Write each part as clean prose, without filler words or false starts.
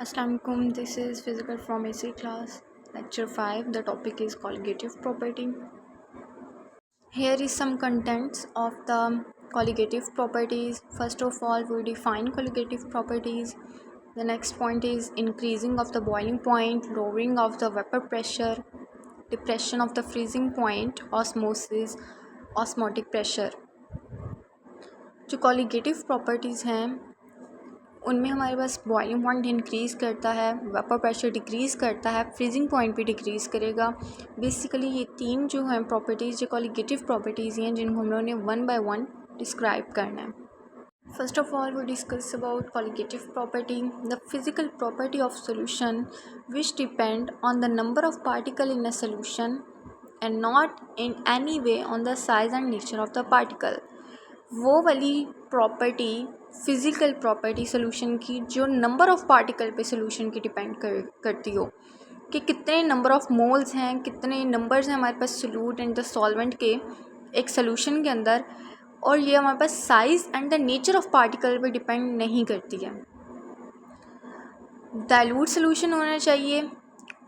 Assalamualaikum. This is physical from AC class, lecture 5. The topic is colligative property. Here is some contents of the colligative properties. First of all, we define colligative properties. The next point is increasing of the boiling point, lowering of the vapor pressure, depression of the freezing point, osmosis, osmotic pressure. जो colligative properties हैं उनमें हमारे पास boiling point increase करता है, vapour pressure decrease करता है, freezing point भी decrease करेगा। बेसिकली ये तीन जो हैं प्रॉपर्टीज़ जो कॉलिगेटिव प्रॉपर्टीज़ हैं जिनको हम लोगों ने वन बाय वन डिस्क्राइब करना है। First of all we discuss about colligative property, the physical property of solution which depend on the number of particle in a solution and not in any way on the size and nature of the particle. वो वाली property physical property solution की जो number of particle पे solution की depend करती हो कि कितने नंबर ऑफ मोल्स हैं, कितने नंबर्स हैं हमारे पास सोल्यूट एंड द सॉल्वेंट के एक सोल्यूशन के अंदर, और ये हमारे पास size and the nature of particle पे डिपेंड नहीं करती है। डाइल्यूट सोल्यूशन होना चाहिए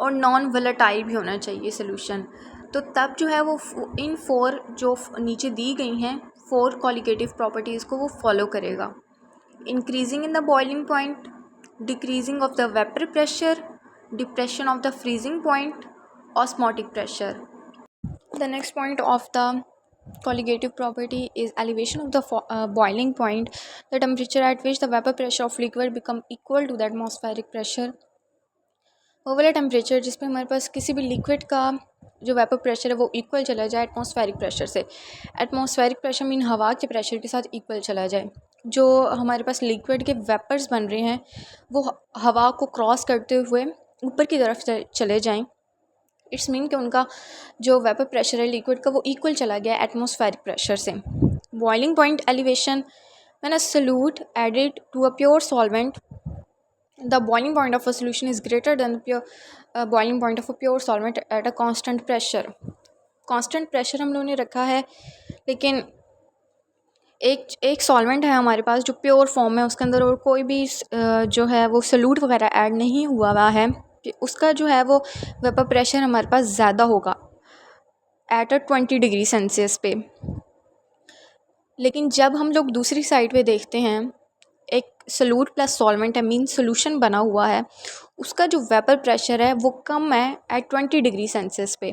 और नॉन वोलेटाइल भी होना चाहिए सोल्यूशन, तो तब जो है वो इन फोर जो नीचे दी गई हैं फोर कॉलिगेटिव प्रॉपर्टीज़ को वो फॉलो करेगा। Increasing in the boiling point, decreasing of the vapour pressure, depression of the freezing point, osmotic pressure. The next point of the colligative property is elevation of the boiling point, the temperature at which the vapor pressure of liquid become equal to the atmospheric pressure। वो वाला temperature जिस पे हमारे पास किसी भी liquid का जो vapour pressure है वो इक्वल चला जाए एटमॉस्फेरिक प्रेशर से। एटमॉस्फेरिक प्रेशर मीन हवा के प्रेशर के साथ इक्वल चला जाए। जो हमारे पास लिक्विड के वेपर्स बन रहे हैं वो हवा को क्रॉस करते हुए ऊपर की तरफ चले जाएं। इट्स मीन कि उनका जो वेपर प्रेशर है लिक्विड का वो इक्वल चला गया एटमॉस्फेरिक प्रेशर से। Boiling point elevation, when a solute added to a pure solvent, the boiling point of a solution is greater than the pure boiling point of a pure solvent at a constant pressure। constant pressure हम लोगों ने रखा है, लेकिन एक solvent है हमारे पास जो प्योर फॉर्म है, उसके अंदर और कोई भी जो है वो सल्यूट वगैरह ऐड नहीं हुआ हुआ है, कि उसका जो है वो वेपर प्रेशर हमारे पास ज़्यादा होगा एट 20 डिग्री सेल्सियस पे। लेकिन जब हम लोग दूसरी साइड पे देखते हैं एक सल्यूट प्लस सॉल्वेंट है मीन सोल्यूशन बना हुआ है, उसका जो वेपर प्रेशर है वो कम है एट 20 डिग्री सेल्सियस पे।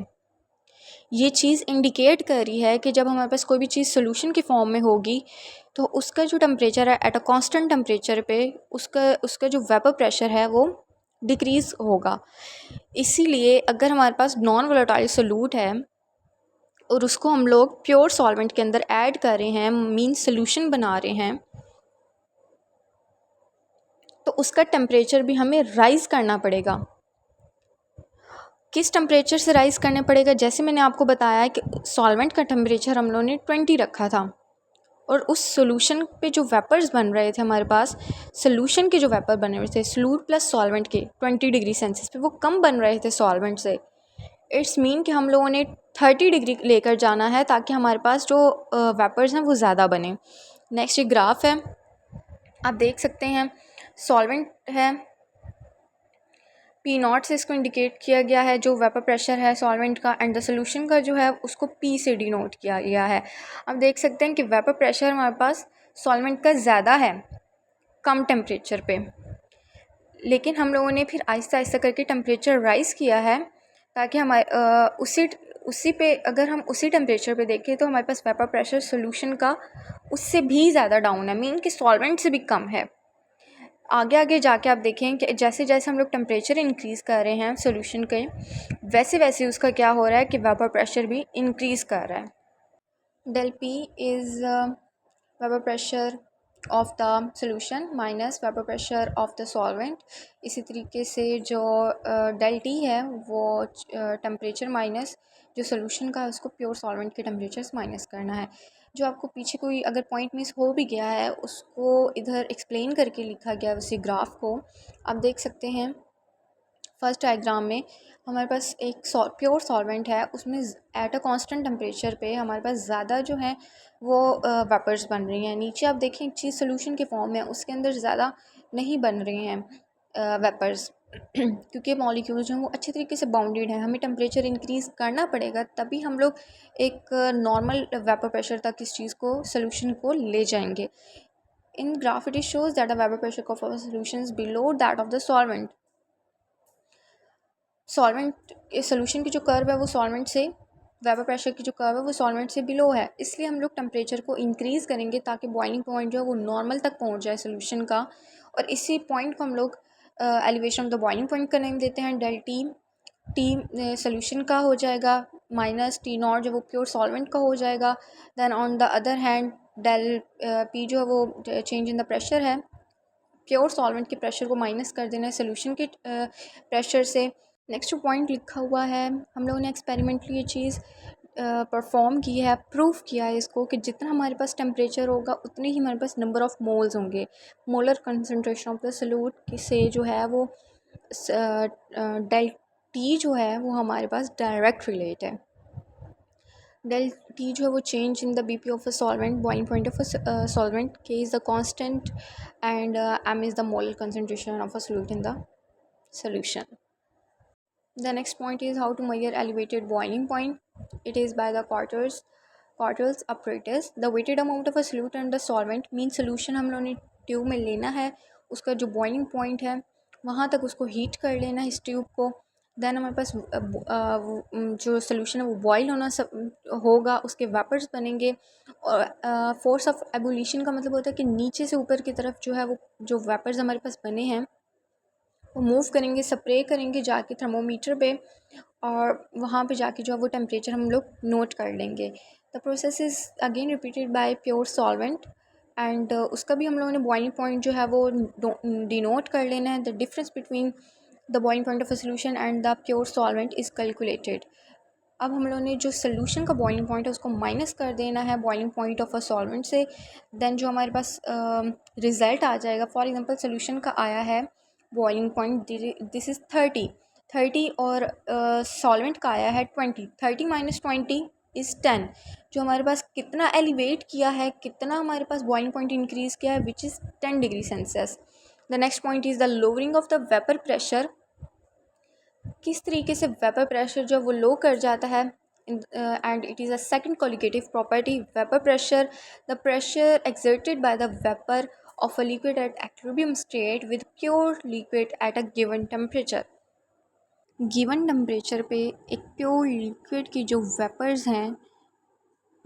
ये चीज़ इंडिकेट कर रही है कि जब हमारे पास कोई भी चीज़ सोल्यूशन की फॉर्म में होगी तो उसका जो टेम्परेचर है एट अ कांस्टेंट टेम्परेचर पे उसका जो वेपर प्रेशर है वो डिक्रीज़ होगा। इसीलिए अगर हमारे पास नॉन वोलेटाइल सोल्यूट है और उसको हम लोग प्योर सॉल्वेंट के अंदर ऐड कर रहे हैं मीन सोल्यूशन बना रहे हैं, तो उसका टेम्परेचर भी हमें राइज़ करना पड़ेगा। किस टेम्परेचर से राइज़ करने पड़ेगा? जैसे मैंने आपको बताया कि सॉल्वेंट का टेम्परेचर हम लोगों ने 20 रखा था और उस सोल्यूशन पे जो वेपर्स बन रहे थे हमारे पास, सोल्यूशन के जो वेपर बने हुए थे सोल्यूट प्लस सॉल्वेंट के 20 डिग्री सेल्सियस पे वो कम बन रहे थे सॉल्वेंट से। इट्स मीन कि हम लोगों ने 30 डिग्री लेकर जाना है ताकि हमारे पास जो वेपर्स हैं वो ज़्यादा बने। नेक्स्ट ये ग्राफ है, आप देख सकते हैं सॉल्वेंट है P0 से इसको इंडिकेट किया गया है जो वेपर प्रेशर है सॉल्वेंट का, एंड द सोल्यूशन का जो है उसको P से डिनोट किया गया है। आप देख सकते हैं कि वेपर प्रेशर हमारे पास सॉल्वेंट का ज़्यादा है कम टेम्परेचर पे, लेकिन हम लोगों ने फिर आहिस्ता आहिस्ता करके टेम्परेचर राइज़ किया है ताकि हमारे उसी पे अगर हम उसी टेम्परेचर पे देखें तो हमारे पास वेपर प्रेशर सोल्यूशन का उससे भी ज़्यादा डाउन है, मीन कि सॉल्वेंट से भी कम है। आगे आगे जाके आप देखें कि जैसे जैसे हम लोग टेम्परेचर इंक्रीज़ कर रहे हैं सोल्यूशन के, वैसे वैसे उसका क्या हो रहा है कि वेपर प्रेशर भी इंक्रीज़ कर रहा है। Del P is vapour pressure of the solution minus vapour pressure of the solvent. इसी तरीके से जो डेल टी है वो टेम्परेचर माइनस जो सोल्यूशन का है उसको प्योर सॉल्वेंट के टेम्परेचर से माइनस करना है। जो आपको पीछे कोई अगर पॉइंट मिस हो भी गया है उसको इधर एक्सप्लेन करके लिखा गया है उसी ग्राफ को आप देख सकते हैं। फर्स्ट डायग्राम में हमारे पास एक प्योर सॉल्वेंट है, उसमें एट अ कांस्टेंट टेम्परेचर पे हमारे पास ज़्यादा जो है वो वेपर्स बन रही हैं। नीचे आप देखें एक चीज़ सोल्यूशन के फॉर्म में उसके अंदर ज़्यादा नहीं बन रही हैं। वेपर्स क्योंकि मॉलिक्यूल्स जो हैं वो अच्छे तरीके से बाउंडेड हैं, हमें टेम्परेचर इंक्रीज़ करना पड़ेगा तभी हम लोग एक नॉर्मल वेपर प्रेशर तक इस चीज़ को सोल्यूशन को ले जाएंगे। In graph it shows that the vapour pressure of our solutions below that of the solvent. Solvent solution की जो कर्व है वो सॉल्वेंट से, वेपर प्रेशर की जो कर्व है वो सॉल्वेंट से बिलो है, इसलिए हम लोग टेम्परेचर को इंक्रीज़ करेंगे ताकि बॉइलिंग पॉइंट जो है वो नॉर्मल तक पहुंच जाए सोल्यूशन का। और इसी पॉइंट को हम लोग elevation of the boiling point का नेम देते हैं। डेल टी, टी सोल्यूशन का हो जाएगा, माइनस टी नॉट जो वो प्योर सॉल्वेंट का हो जाएगा। Then on the other hand del P जो है वो चेंज इन द प्रेशर है, प्योर सॉल्वेंट के प्रेशर को माइनस कर देना है सोल्यूशन के प्रेशर से। नेक्स्ट पॉइंट लिखा हुआ है, हम लोगों ने एक्सपेरिमेंटली ये चीज़ परफॉर्म की है, प्रूफ किया है इसको कि जितना हमारे पास टेम्परेचर होगा उतने ही हमारे पास नंबर ऑफ़ मोल्स होंगे। Molar concentration of the solute से जो है वो डेल टी जो है वो हमारे पास डायरेक्ट रिलेट है। डेल टी जो है वो change in the BP of a solvent, boiling point of a solvent, K is the constant and M is the molar concentration of a solute in the solution. The next point is how to measure elevated boiling point. It is by the quarters apparatus. The weighted amount of a solute and the solvent means solution हम लोगों ने tube में लेना है, उसका जो boiling point है वहाँ तक उसको हीट कर लेना है इस ट्यूब को। देन हमारे पास जो सोल्यूशन है वो बॉयल होगा, उसके वेपर्स बनेंगे। और फोर्स ऑफ एबुलिशन का मतलब होता है कि नीचे से ऊपर की तरफ जो है वो जो वेपर्स हमारे पास बने हैं वो मूव करेंगे, स्प्रे करेंगे जाके थर्मोमीटर पे, और वहाँ पे जाके जो है वो टेम्परेचर हम लोग नोट कर लेंगे। The process is again repeated bye pure solvent and उसका भी हम लोगों ने बॉइलिंग पॉइंट जो है वो डिनोट कर लेना है। The difference between the boiling point of a solution and the pure solvent is calculated. अब हम लोगों ने जो सोल्यूशन का बॉइलिंग पॉइंट है उसको माइनस कर देना है boiling point of a solvent से। देन जो हमारे पास रिज़ल्ट आ जाएगा, फॉर एग्जांपल सोल्यूशन का आया है बॉइलिंग पॉइंट दिस इज़ 30 और सॉल्वेंट का आया है 20। 30 माइनस 20 इज़ 10। जो हमारे पास कितना एलिवेट किया है, कितना हमारे पास बॉइलिंग पॉइंट इंक्रीज़ किया है, which is 10 degree Celsius. The next point is the lowering of the vapour pressure. किस तरीके से वेपर प्रेशर जो वो लो कर जाता है, and it is a second colligative property vapour pressure. The pressure exerted by the vapour of a liquid at equilibrium state with pure liquid at a given temperature. Given temperature पे एक pure liquid की जो vapours हैं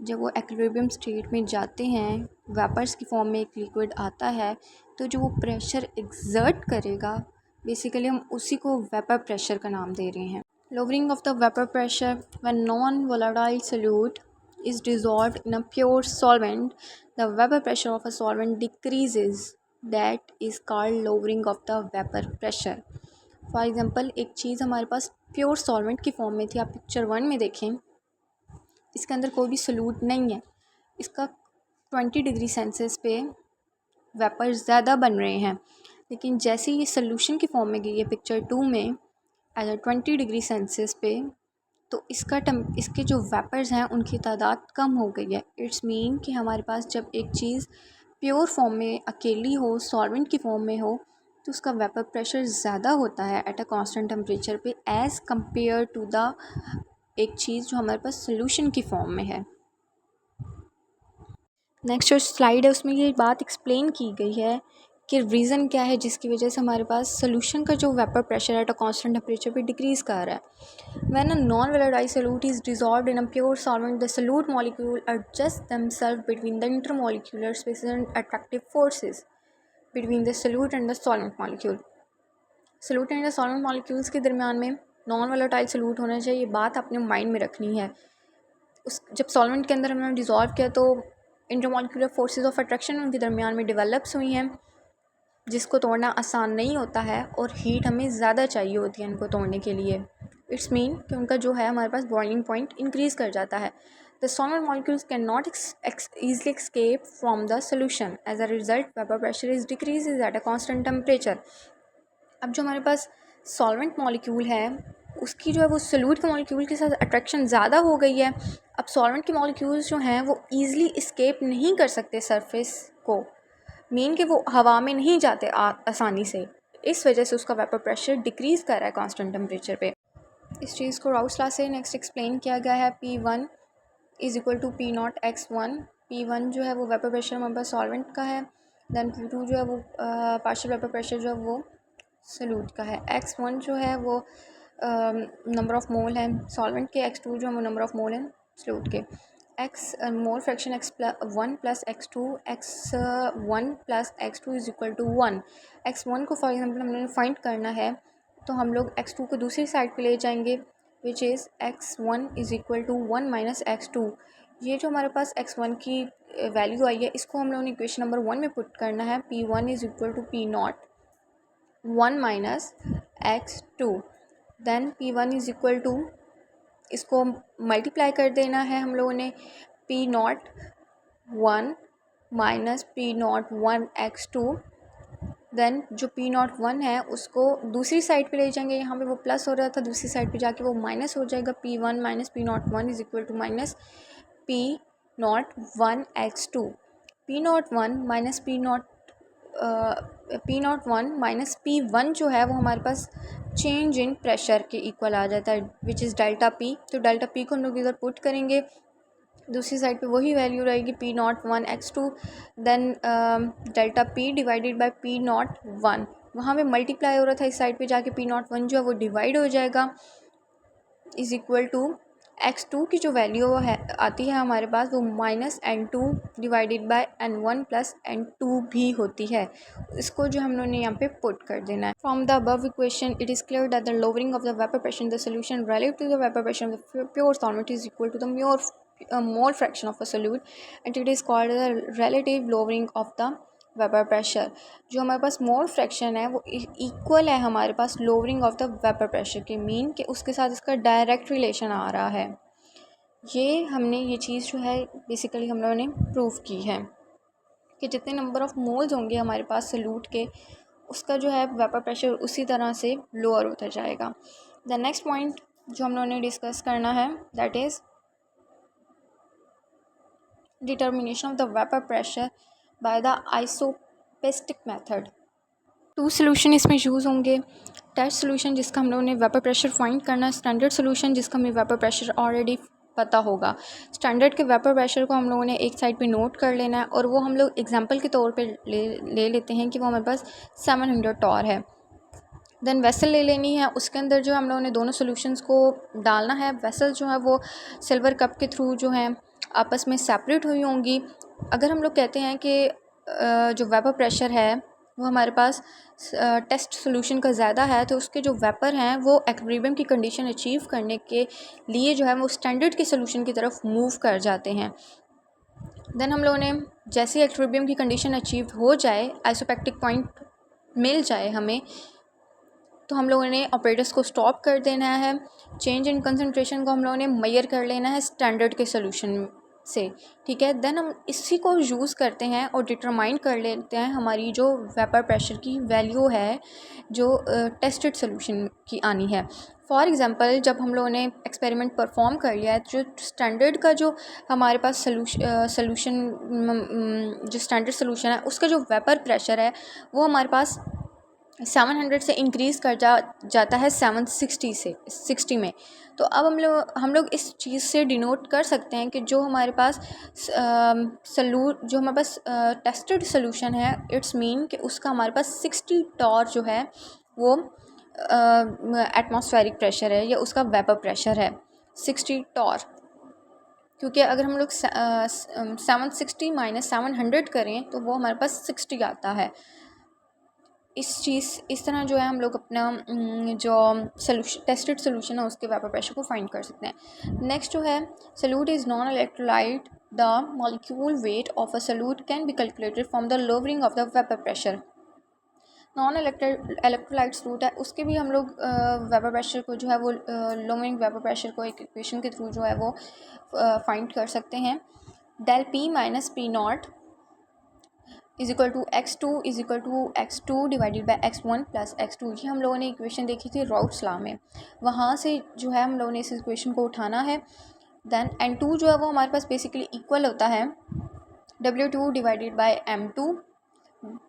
जब वो equilibrium state में जाते हैं, वेपर्स की फॉर्म में एक लिक्विड आता है, तो जो वो प्रेशर एक्सर्ट करेगा बेसिकली हम उसी को वेपर प्रेशर का नाम दे रहे हैं। Lowering of the vapor pressure when non-volatile solute is dissolved in a pure solvent, the vapor pressure of a solvent decreases. That is called lowering of the vapor pressure. For example, एक चीज़ हमारे पास pure solvent की form में थी, आप picture 1 में देखें, इसके अंदर कोई भी सोल्यूट नहीं है, इसका 20 डिग्री सेल्सियस पे वेपर ज़्यादा बन रहे हैं, लेकिन जैसे ये सोल्यूशन की फॉर्म में गई है पिक्चर 2 में एट 20 डिग्री सेल्सियस पे, तो इसके जो वेपर्स हैं उनकी तादाद कम हो गई है। इट्स मीन कि हमारे पास जब एक चीज़ प्योर फॉर्म में अकेली हो, सॉल्वेंट की फॉर्म में हो, तो उसका वेपर प्रेशर ज़्यादा होता है एट अ कांस्टेंट टेम्परेचर पे एज़ कंपेयर टू द एक चीज़ जो हमारे पास सोल्यूशन की फॉर्म में है। नेक्स्ट जो स्लाइड है उसमें ये बात एक्सप्लेन की गई है कि रीज़न क्या है जिसकी वजह से हमारे पास सोल्यूशन का जो vapour pressure at a constant temperature पे डिक्रीज़ कर रहा है। When a non volatile solute is dissolved in a pure solvent, the solute molecule adjust themselves between the intermolecular spaces and attractive forces between the solute and the solvent molecule. solute and the solvent molecules के दरमियान में non volatile solute होना चाहिए, ये बात आपने mind में रखनी है। उस जब सॉल्वेंट के अंदर हमने डिज़ोल्व किया तो इंटरमोलिकुलर फोर्सेस ऑफ अट्रैक्शन उनके दरमियान में डेवलप्स हुई हैं, जिसको तोड़ना आसान नहीं होता है और हीट हमें ज़्यादा चाहिए होती है इनको तोड़ने के लिए। इट्स मीन कि उनका जो है हमारे पास बॉइलिंग पॉइंट इंक्रीज़ कर जाता है। The solvent molecules can not easily escape from the solution. As a result, vapor pressure is decreases at a constant temperature. अब जो हमारे पास सॉल्वेंट मॉलिक्यूल है उसकी जो है वो सोल्यूट के मॉलिक्यूल के साथ अट्रैक्शन ज़्यादा हो गई है। अब सॉल्वेंट के मॉलिक्यूल्स जो हैं वो ईज़िली इस्केप नहीं कर सकते सरफेस को, मीन कि वो हवा में नहीं जाते आसानी से, इस वजह से उसका वेपर प्रेशर डिक्रीज़ कर रहा है कांस्टेंट टेम्परेचर पे। इस चीज़ को राउट्स लॉ से नेक्स्ट एक्सप्लेन किया गया है। P1 is equal to P0 x1। P1 जो है वो वेपर प्रेशर हमारे पास सॉल्वेंट का है। दैन P2 जो है वो पार्शियल वेपर प्रेशर जो है वो सॉल्यूट का है। x1 जो है वो नंबर ऑफ मोल है सॉल्वेंट के, x2 जो है वो नंबर ऑफ मोल है सॉल्यूट के। x mole fraction x1 plus x2, x1 plus x2 is equal to 1। x1 को फॉर एग्जांपल हमने फाइंड करना है तो हम लोग x2 को दूसरी साइड पे ले जाएंगे, which is x1 is equal to 1 minus x2। ये जो हमारे पास x1 की वैल्यू आई है इसको हम लोगों ने इक्वेशन नंबर 1 में पुट करना है। P1 is equal to P0 1 minus x2। Then P1 is equal to, इसको मल्टीप्लाई कर देना है हम लोगों ने, P0 1 minus P0 1 x2। Then जो P0 1 है उसको दूसरी साइड पे ले जाएंगे, यहाँ पे वो प्लस हो रहा था, दूसरी साइड पे जाके वो माइनस हो जाएगा। P1 minus P0 1 is equal to minus P0 1 x2। P0 1 minus P0 1 minus P1 जो है वो हमारे पास चेंज इन प्रेशर के इक्वल आ जाता है, विच इज़ डेल्टा P। तो डेल्टा P को हम लोग इधर पुट करेंगे, दूसरी साइड पे वही वैल्यू रहेगी P0 1 x2। Then delta P divided by P0 1, वहाँ पे मल्टीप्लाई हो रहा था, इस साइड पे जाके P0 1 जो है वो डिवाइड हो जाएगा, इज़ इक्वल टू x2 की जो वैल्यू है आती है हमारे पास वो minus n2 divided by n1 plus n2 भी होती है। इसको जो हम लोगों ने यहाँ पे पुट कर देना है। From the above equation it is clear that the lowering of the vapour pressure in the solution relative to the vapour pressure of the pure solvent is equal to the mole fraction of a solute and it is called the relative lowering of the vapour pressure. जो हमारे पास mole fraction है वो equal है हमारे पास lowering of the vapour pressure के, mean कि उसके साथ इसका डायरेक्ट रिलेशन आ रहा है। ये चीज़ जो है बेसिकली हम लोगों ने प्रूव की है कि जितने नंबर ऑफ़ मोल्स होंगे हमारे पास सॉल्यूट के, उसका जो है वेपर प्रेशर उसी तरह से लोअर होता जाएगा। द नेक्स्ट पॉइंट जो हम लोगों ने डिस्कस करना है that is determination of the vapour pressure by the isopiestic method. 2 solution इसमें यूज़ होंगे। टेस्ट सोल्यूशन जिसका हम लोगों ने वेपर प्रेशर फाइंड करना है, स्टैंडर्ड सोल्यूशन जिसका हमें वेपर प्रेशर ऑलरेडी पता होगा। स्टैंडर्ड के वेपर प्रेशर को हम लोगों ने एक साइड पे नोट कर लेना है और वो हम लोग एग्जांपल के तौर पे ले लेते हैं कि वो हमारे पास 700 टॉर है। देन वेसल ले लेनी है, उसके अंदर जो हम लोगों ने दोनों सोल्यूशंस को डालना है। वेसल जो है वो सिल्वर कप के थ्रू जो है आपस में सेपरेट हुई होंगी। अगर हम लोग कहते हैं कि जो वेपर प्रेशर है वो हमारे पास टेस्ट सोल्यूशन का ज़्यादा है तो उसके जो वेपर हैं वो एक्विलिब्रियम की कंडीशन अचीव करने के लिए जो है वो स्टैंडर्ड के सोल्यूशन की तरफ मूव कर जाते हैं। देन हम लोगों ने जैसे ही एक्विलिब्रियम की कंडीशन अचीव हो जाए, आइसोपेक्टिक पॉइंट मिल जाए हमें, तो हम लोगों ने ऑपरेटर्स को स्टॉप कर देना है। चेंज इन कंसंट्रेशन को हम लोगों ने मेजर कर लेना है स्टैंडर्ड के सोल्यूशन से, ठीक है। देन हम इसी को यूज़ करते हैं और डिटरमाइन कर लेते हैं हमारी जो वेपर प्रेशर की वैल्यू है जो टेस्टेड सोल्यूशन की आनी है। फॉर एग्ज़ाम्पल जब हम लोगों ने एक्सपेरिमेंट परफॉर्म कर लिया है, जो स्टैंडर्ड का जो हमारे पास सोल्यूशन जो स्टैंडर्ड सोल्यूशन है उसका जो वेपर प्रेशर है वो हमारे पास 700 से इंक्रीज़ कर जाता है 760 से 60 में। तो अब हम लोग इस चीज़ से डिनोट कर सकते हैं कि जो हमारे पास टेस्टेड सोल्यूशन है, इट्स मीन कि उसका हमारे पास 60 टॉर जो है वो एटमॉस्फेरिक प्रेशर है या उसका वेपर प्रेशर है 60 टॉर। क्योंकि अगर हम लोग 760 माइनस 700 करें तो वो हमारे पास 60 आता है। इस तरह जो है हम लोग अपना जो टेस्टेड सोल्यूशन है उसके वेपर प्रेशर को फाइंड कर सकते हैं। नेक्स्ट जो है solute is non electrolyte, the molecule weight of a solute can be calculated from the lowering of the vapour pressure. Non electrolyte solute है उसके भी हम लोग वेपर प्रेशर को जो है वो लोअरिंग वेपर प्रेशर को एक इक्वेशन के थ्रू जो है वो फाइंड कर सकते हैं। Del P minus P0 is equal to x2 divided by x1 plus x2। ये हम लोगों ने इक्वेशन देखी थी राउट्स लॉ में, वहाँ से जो है हम लोगों ने इस इक्वेशन को उठाना है। देन n2 जो है वो हमारे पास बेसिकली इक्वल होता है W2 divided by M2।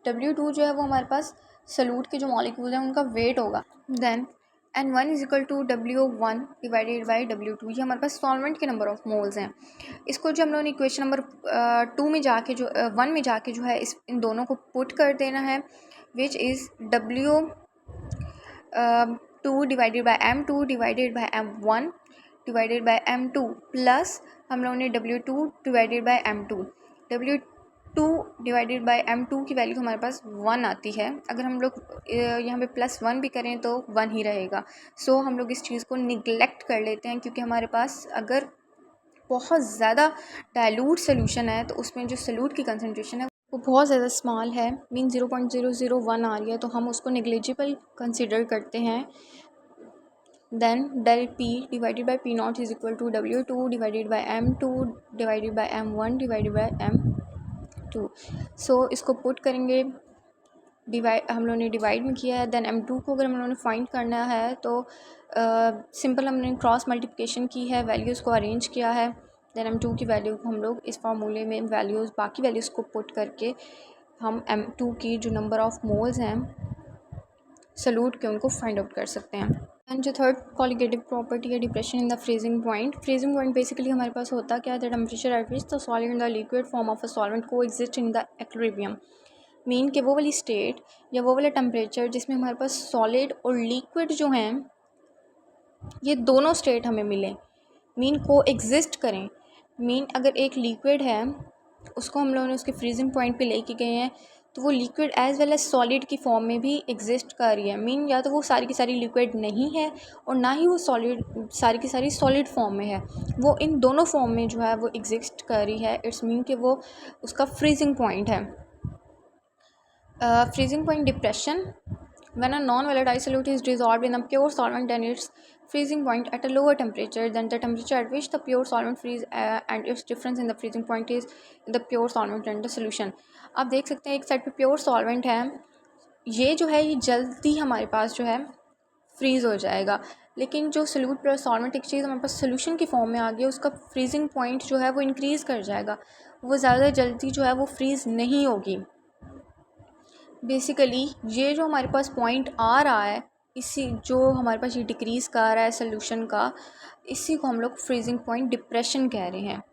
W2 जो है वो हमारे पास सल्यूट के जो मॉलिक्यूल्स हैं उनका वेट होगा। Then N1 is equal to W1 divided by W2, ये हमारे पास सॉल्वेंट के नंबर ऑफ मोल्स हैं। इसको जो हम लोगों ने इक्वेशन नंबर 2 में जाके जो 1 में जाके जो है इन दोनों को पुट कर देना है, which is W2 divided by M2 divided by M1 divided by M2 plus हम लोगों ने W2 divided by M2। W2 divided by M2 की वैल्यू हमारे पास 1 आती है। अगर हम लोग यहाँ पे +1 भी करें तो 1 ही रहेगा। सो हम लोग इस चीज़ को निगलेक्ट कर लेते हैं, क्योंकि हमारे पास अगर बहुत ज़्यादा डाइल्यूट सोल्यूशन है तो उसमें जो सल्यूट की कंसनट्रेशन है वो बहुत ज़्यादा स्मॉल है, मीन 0.001 आ रही है, तो हम उसको नेग्लिजिबल कंसिडर करते हैं। Then del P divided by P0 is equal to W2 divided by M2 divided by M1 divided by M2। So इसको पुट करेंगे, डिवाइड हम लोगों ने डिवाइड में किया है। देन M2 को अगर हम लोगों ने फाइंड करना है तो सिंपल हमने क्रॉस मल्टीप्लिकेशन की है, वैल्यूज़ को अरेंज किया है। देन M2 की वैल्यू को हम लोग इस फार्मूले में वैल्यूज़ बाकी वैल्यूज़ को पुट करके हम M2 की जो नंबर ऑफ़ मोल्स हैं सल्यूट के उनको फाइंड आउट कर सकते हैं। एंड जो थर्ड कॉलिगेटिव प्रॉपर्टी है depression in the freezing point basically हमारे पास होता क्या है, the temperature at which the solid in the liquid form of a solvent को exist in the equilibrium, mean के वो वाली स्टेट या वो वाला टेम्परेचर जिसमें हमारे पास सॉलिड और लिक्विड जो हैं ये दोनों स्टेट हमें मिलें, मीन को एग्जिस्ट करें। मीन अगर एक लिक्विड है उसको हम लोगों ने उसके फ्रीजिंग पॉइंट पे लेके गए हैं तो वो liquid as well as solid की फॉर्म में भी एग्जिस्ट कर रही है। मीन या तो वो सारी की सारी लिक्विड नहीं है और ना ही वो सॉलिड सारी की सारी सॉलिड फॉर्म में है, वो इन दोनों फॉर्म में जो है वो एग्जिस्ट कर रही है। इट्स मीन कि वो उसका फ्रीजिंग पॉइंट है। Freezing point depression when a non-volatile solute is dissolved in a pure solvent, then its freezing point at a lower temperature than the temperature at which the pure solvent freeze, and its difference in the freezing point is the pure solvent and the solution। आप देख सकते हैं एक side पे pure solvent है, ये जो है ये जल्दी हमारे पास जो है फ्रीज़ हो जाएगा, लेकिन जो सल्यूट प्लस सॉल्वेंट एक चीज़ हमारे पास सोल्यूशन की फॉर्म में आ गई, उसका फ्रीजिंग पॉइंट जो है वो इंक्रीज़ कर जाएगा, वो ज़्यादा जल्दी जो है वो फ्रीज़ नहीं होगी। बेसिकली ये जो हमारे पास पॉइंट आ रहा है, इसी जो हमारे पास ये डिक्रीज़ का आ रहा है सोल्यूशन का, इसी को हम लोग फ्रीजिंग पॉइंट डिप्रेशन कह रहे हैं।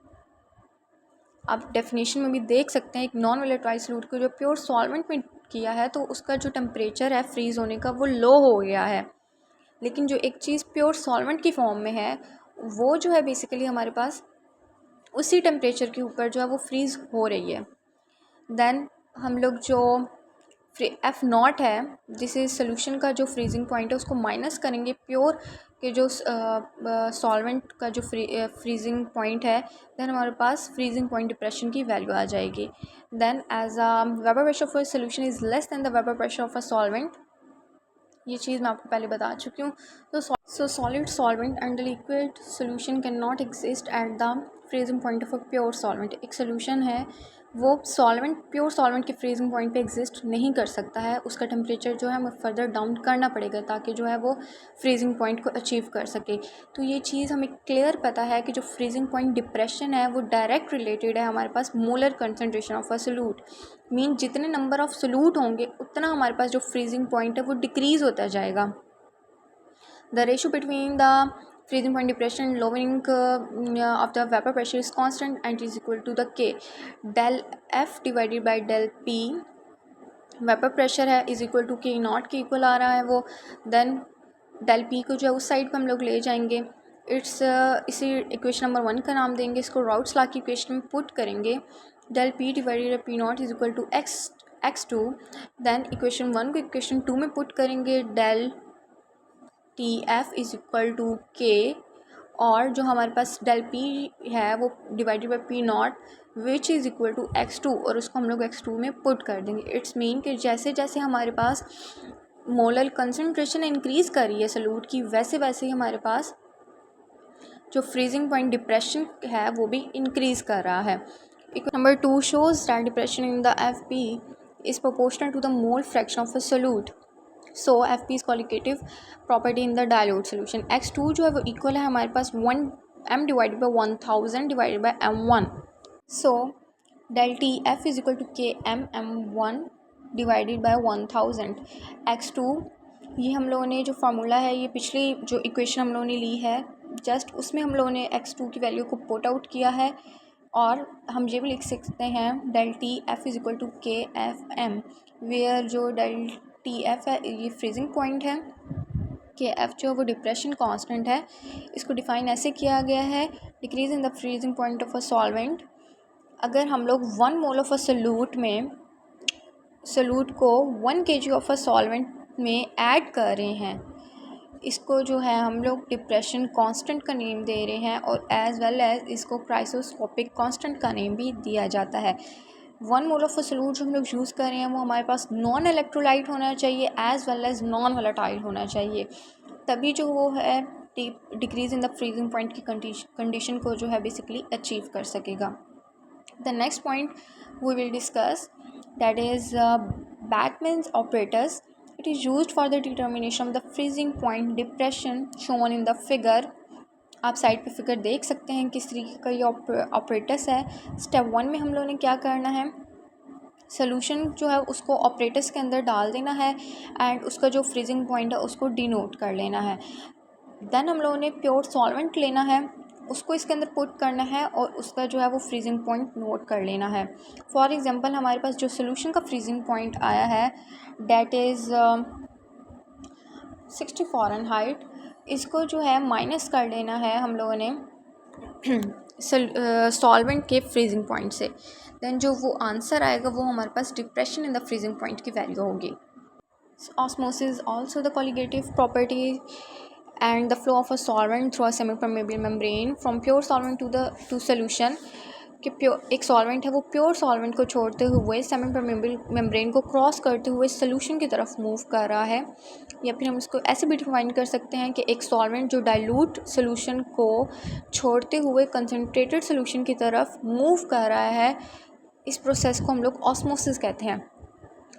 आप डेफिनेशन में भी देख सकते हैं एक नॉन वोलेटाइल सॉल्यूट को जो प्योर सॉल्वेंट में किया है तो उसका जो टेम्परेचर है फ्रीज़ होने का वो लो हो गया है, लेकिन जो एक चीज़ प्योर सॉल्वेंट की फॉर्म में है वो जो है बेसिकली हमारे पास उसी टेम्परेचर के ऊपर जो है वो फ्रीज़ हो रही है। देन हम लोग जो F0 है जिसे सोल्यूशन का जो फ्रीजिंग पॉइंट है उसको माइनस करेंगे प्योर के जो सॉल्वेंट का जो फ्रीजिंग पॉइंट है, देन हमारे पास फ्रीजिंग पॉइंट डिप्रेशन की वैल्यू आ जाएगी। Then as a vapour pressure of a solution is less than the vapour pressure of a solvent, ये चीज़ मैं आपको पहले बता चुकी हूँ। तो solid solvent and the liquid solution can not exist at the freezing point of a pure solvent. एक सोल्यूशन है वो सॉल्वेंट प्योर सॉल्वेंट के फ्रीजिंग पॉइंट पे एग्जिस्ट नहीं कर सकता है, उसका टेम्परेचर जो है हमें फर्दर डाउन करना पड़ेगा ताकि जो है वो फ्रीजिंग पॉइंट को अचीव कर सके। तो ये चीज़ हमें क्लियर पता है कि जो फ्रीजिंग पॉइंट डिप्रेशन है वो डायरेक्ट रिलेटेड है हमारे पास molar concentration of a solute, mean जितने नंबर ऑफ़ सोल्यूट होंगे उतना हमारे पास जो फ्रीजिंग पॉइंट है वो डिक्रीज़ होता जाएगा। The ratio between the freezing point depression and lowering of the vapor pressure is constant and is equal to the K del F divided by del P। Vapour pressure है is equal to K naught के equal आ रहा है वो। Then del P को जो है उस साइड पर हम लोग ले जाएंगे, इट्स इसी इक्वेशन नंबर 1 का नाम देंगे, इसको राउट्स लॉ की इक्वेशन में पुट करेंगे। del P divided by P naught is equal to x2। Then equation 1 को इक्वेशन 2 में पुट करेंगे, del TF is equal to K, और जो हमारे पास del P है वो divided by P naught which is equal to x2, और उसको हम लोग x2 में पुट कर देंगे। इट्स मीन कि जैसे जैसे हमारे पास मोलर कंसनट्रेशन इंक्रीज़ कर रही है सल्यूट की, वैसे वैसे ही हमारे पास जो फ्रीजिंग पॉइंट डिप्रेशन है वो भी इंक्रीज़ कर रहा है। Number 2 shows that depression in the FP is proportional to the mole fraction of a solute. So FP is colligative property in the dilute solution. x2 जो है वो इक्वल है हमारे पास 1 m divided by 1000 divided by m1। So del TF is equal to K m m1 divided by 1000। x2 ये हम लोगों ने जो फार्मूला है, ये पिछली जो इक्वेशन हम लोगों ने ली है जस्ट उसमें हम लोगों ने x2 की वैल्यू को पुट आउट किया है। और हम ये भी लिख सकते हैं del T F is equal to K F M, where जो डेल टी एफ है ये फ्रीजिंग पॉइंट है, के एफ जो वो डिप्रेशन कांस्टेंट है। इसको डिफ़ाइन ऐसे किया गया है, decrease in the freezing point of a solvent. अगर हम लोग 1 मोल ऑफ अ सॉल्यूट को 1 kg ऑफ अ सॉल्वेंट में ऐड कर रहे हैं, इसको जो है हम लोग डिप्रेशन कांस्टेंट का नेम दे रहे हैं और एज़ वेल एज़ इसको क्राइसोस्कोपिक कांस्टेंट का नेम भी दिया जाता है। 1 मोल ऑफ अ सॉल्यूट जो हम लोग यूज़ कर रहे हैं वो हमारे पास नॉन इलेक्ट्रोलाइट होना चाहिए as well as non volatile होना चाहिए, तभी जो वो है decrease in the freezing point की कंडीशन को जो है बेसिकली अचीव कर सकेगा। The next point we will discuss, that is Bachmann's operators. It is used for the determination of the freezing point depression shown in the figure. आप side पे figure देख सकते हैं किस तरीके का ये ऑपरेटर्स है। स्टेप 1 में हम लोगों ने क्या करना है, सोल्यूशन जो है उसको ऑपरेटर्स के अंदर डाल देना है एंड उसका जो फ्रीजिंग पॉइंट है उसको डिनोट कर लेना है। देन हम लोगों ने प्योर सॉल्वेंट लेना है, उसको इसके अंदर पुट करना है और उसका जो है वो फ्रीजिंग पॉइंट नोट कर लेना है। फॉर एग्जांपल हमारे पास जो सोल्यूशन का फ्रीजिंग पॉइंट आया है डेट इज़ 60 फ़ारेनहाइट, इसको जो है माइनस कर लेना है हम लोगों ने सॉल्वेंट के फ्रीजिंग पॉइंट से। देन जो वो आंसर आएगा वो हमारे पास depression in the freezing point की वैल्यू होगी। Osmosis also the colligative property and the flow of a solvent through a semi-permeable membrane from pure solvent to solution, कि एक सॉल्वेंट है वो प्योर सॉल्वेंट को छोड़ते हुए सेमी परमेबल मेम्ब्रेन को क्रॉस करते हुए सोल्यूशन की तरफ मूव कर रहा है। या फिर हम इसको ऐसे भी डिफाइन कर सकते हैं कि एक सॉल्वेंट जो डाइल्यूट सोल्यूशन को छोड़ते हुए कंसनट्रेटेड सोल्यूशन की तरफ मूव कर रहा है, इस प्रोसेस को हम लोग ऑस्मोसिस कहते हैं।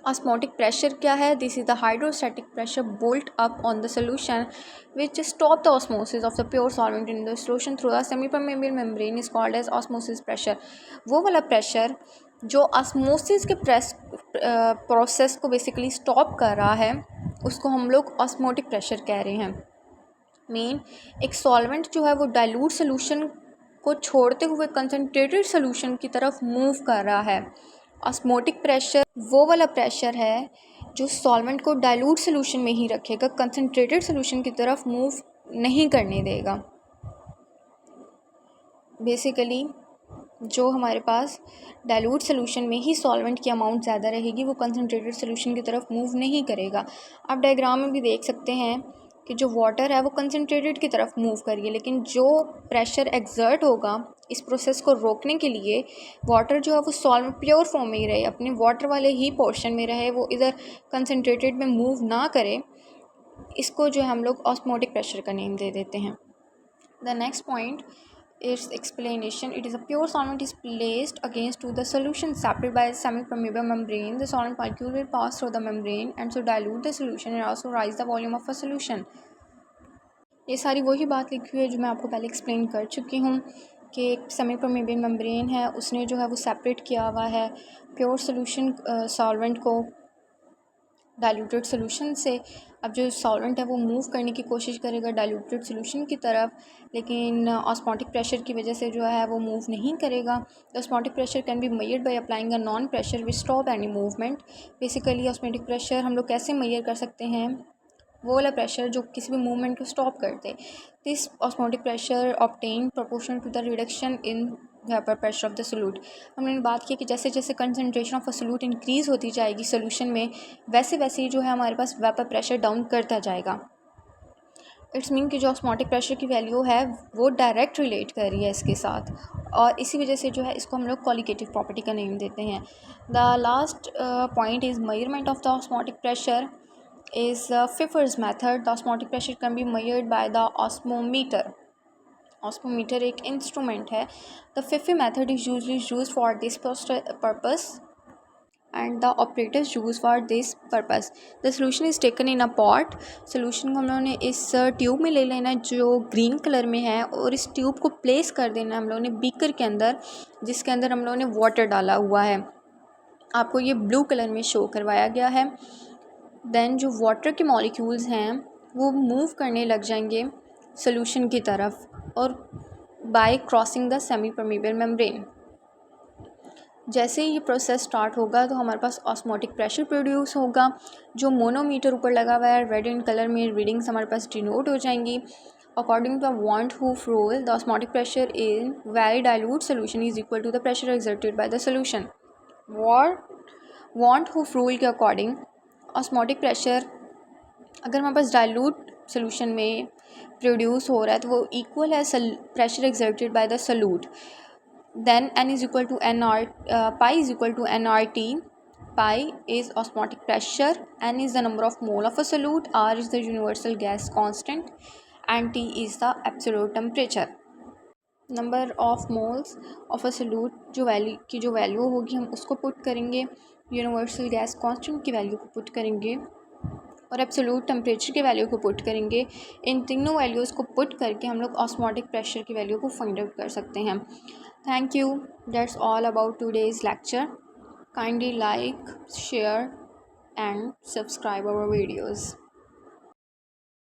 ऑस्मोटिक प्रेशर क्या है, this is the hydrostatic pressure bolt up on the solution which stop the osmosis of the pure solvent in the solution through a semi-permeable membrane is called as osmosis pressure। वो वाला pressure जो osmosis के process को basically stop कर रहा है उसको हम लोग ऑस्मोटिक प्रेशर कह रहे हैं। मेन एक सॉल्वेंट जो है वो डाइल्यूट सोल्यूशन को छोड़ते हुए कंसनट्रेटेड सोल्यूशन की तरफ मूव कर रहा है। ऑस्मोटिक प्रेशर वो वाला प्रेशर है जो सॉल्वेंट को डाइल्यूट सोल्यूशन में ही रखेगा, कंसनट्रेटेड सोल्यूशन की तरफ मूव नहीं करने देगा। बेसिकली जो हमारे पास डाइल्यूट सोल्यूशन में ही सॉल्वेंट की अमाउंट ज़्यादा रहेगी वो कंसनट्रेटेड सोल्यूशन की तरफ मूव नहीं करेगा। आप डायग्राम में भी देख सकते हैं कि जो वाटर है वो कंसनट्रेटेड की तरफ मूव करिए, लेकिन जो प्रेशर एक्सर्ट होगा इस प्रोसेस को रोकने के लिए वाटर जो है वो सॉल्वेंट प्योर फॉर्म में ही रहे, अपने वाटर वाले ही पोर्शन में रहे, वो इधर कंसनट्रेटेड में मूव ना करे, इसको जो है हम लोग ऑस्मोटिक प्रेशर का नेम दे देते हैं। The next point its explanation, it is a pure solvent is placed against to the solution separated by a semi-permeable membrane. The solvent molecule will pass through the membrane and so dilute the solution and also rise the volume of a solution। ये सारी वही बात लिखी हुई है जो मैं आपको पहले एक्सप्लेन कर चुकी हूँ कि एक सेमी परमेबल मेम्ब्रेन है, उसने जो है वो सेपरेट किया हुआ है प्योर सोल्यूशन सॉल्वेंट को डाइल्यूटेड सोल्यूशन से। अब जो सॉल्वेंट है वो मूव करने की कोशिश करेगा डाइल्यूटेड सोल्यूशन की तरफ, लेकिन ऑस्मोटिक प्रेशर की वजह से जो है वो मूव नहीं करेगा। तो osmotic pressure can be measured by applying a non pressure which stop any movement. Basically osmotic pressure हम लोग कैसे मेजर कर सकते हैं, वो वाला प्रेशर जो किसी भी मूवमेंट को स्टॉप कर दे। This osmotic pressure obtain proportional to the reduction in vapour pressure of the solute. हमने बात की कि जैसे जैसे concentration of a solute increase होती जाएगी सोल्यूशन में, वैसे वैसे ही जो है हमारे पास वेपर प्रेशर डाउन करता जाएगा। इट्स मीन कि जो ऑस्मोटिक प्रेशर की वैल्यू है वो डायरेक्ट रिलेट कर रही है इसके साथ, और इसी वजह से जो है इसको हम लोग क्वालिटेटिव प्रॉपर्टी का नेम देते हैं। The last point is measurement of the osmotic pressure is Pfeffer's method. The osmotic pressure can be measured by the osmometer. Osmometer एक इंस्ट्रूमेंट है। The Pfeffer method is usually used for this purpose and the operators used for this purpose. The solution is taken in a pot. solution को हम लोगों ने इस tube में ले लेना है जो ग्रीन कलर में है, और इस ट्यूब को प्लेस कर देना है हम लोगों ने बीकर के अंदर, जिसके अंदर हम लोगों ने वाटर डाला हुआ है। आपको ये ब्लू कलर में शो करवाया गया है। देन जो वाटर के मॉलिक्यूल्स हैं वो मूव करने लग जाएंगे सोल्यूशन की तरफ और bye crossing the semi permeable membrane. जैसे ही ये प्रोसेस स्टार्ट होगा तो हमारे पास ऑस्मोटिक प्रेशर प्रोड्यूस होगा। जो मोनोमीटर ऊपर लगा हुआ है रेड इन कलर में, रीडिंग्स हमारे पास डिनोट हो जाएंगी। According to van't Hoff rule, the osmotic pressure in very dilute solution is equal to the pressure exerted by the solution. Van't Hoff rule के अकॉर्डिंग ऑस्मोटिक प्रेशर अगर हमारे पास dilute solution में produce हो रहा है तो वो इक्वल है pressure exerted by the solute. Then n is equal to pi is equal to nRT. Pi is osmotic pressure, n is the number of mole of a solute, R is the universal gas constant, and T is the absolute temperature. Number of moles of a solute जो value होगी हम उसको put करेंगे, universal gas constant की value को put करेंगे और absolute temperature की वैल्यू को पुट करेंगे। इन तीनों वैल्यूज़ को पुट करके हम लोग ऑस्मोटिक प्रेशर की वैल्यू को फाइंड आउट कर सकते हैं। Thank you. That's all about today's lecture. Kindly like, share and subscribe our videos.